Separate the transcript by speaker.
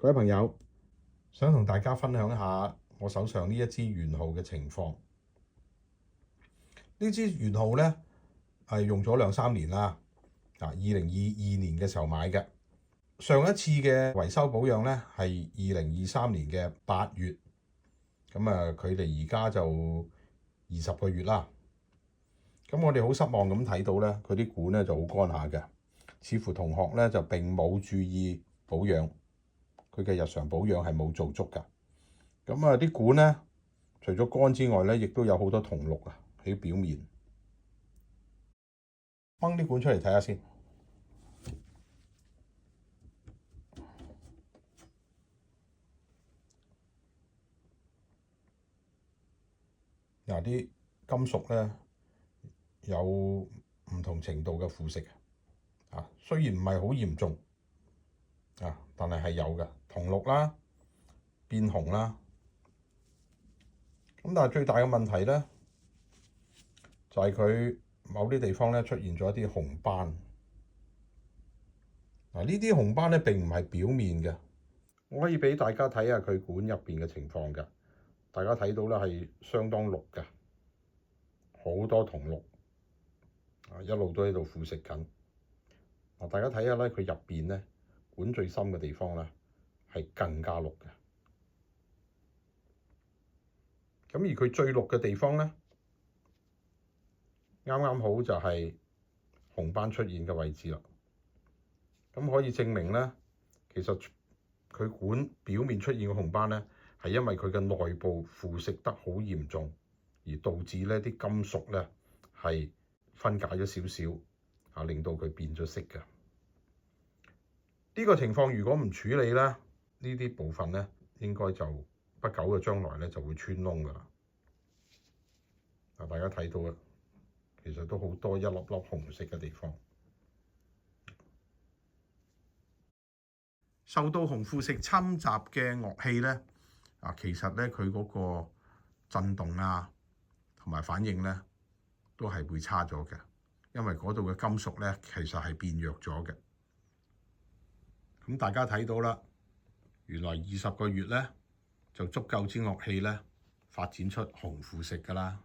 Speaker 1: 各位朋友，想同大家分享一下我手上呢一支圓號嘅情況。呢支圓號咧係用咗2-3年啦，2022年嘅時候買嘅。上一次嘅維修保養咧係2023年嘅8月，咁距離而家就20個月啦。咁我哋好失望咁睇到咧，佢啲管咧就好乾下嘅，似乎同學咧就並冇注意保養，佢嘅日常保養係冇做足㗎。咁啲管咧，除咗乾之外咧，亦都有好多銅綠啊喺表面。掹啲管出嚟睇下先。嗱，啲金屬咧有唔同程度嘅腐蝕啊，雖然唔係好嚴重啊，但係有嘅銅綠啦、變紅啦。咁但係最大嘅問題咧，就係佢某啲地方咧出現咗一啲紅斑。嗱，呢啲紅斑咧並唔係表面嘅，我可以俾大家睇下佢管入邊嘅情況㗎。大家睇到咧係相當綠嘅，好多銅綠啊，一路都喺度腐蝕緊。嗱，大家睇下咧，佢入邊咧管最深嘅地方咧係更加綠嘅。咁而佢最綠嘅地方咧，啱啱好就係紅斑出現嘅位置啦。咁可以證明咧，其實佢管表面出現嘅紅斑咧，係因為佢嘅內部腐蝕得好嚴重，而導致呢啲金屬咧係分解咗少少啊，令到佢變咗色嘅。呢個情況如果唔處理咧，呢啲部分咧應該就不久嘅將來咧就會穿窿㗎啦。大家睇到啊，其實都好多一粒粒紅色嘅地方。受到紅腐蝕侵襲嘅樂器咧，其實咧佢嗰個震動啊同埋反應咧都係會差咗嘅，因為嗰度嘅金屬咧其實係變弱咗嘅。咁大家睇到啦，原來20個月咧就足夠支樂器咧發展出紅腐蝕㗎啦。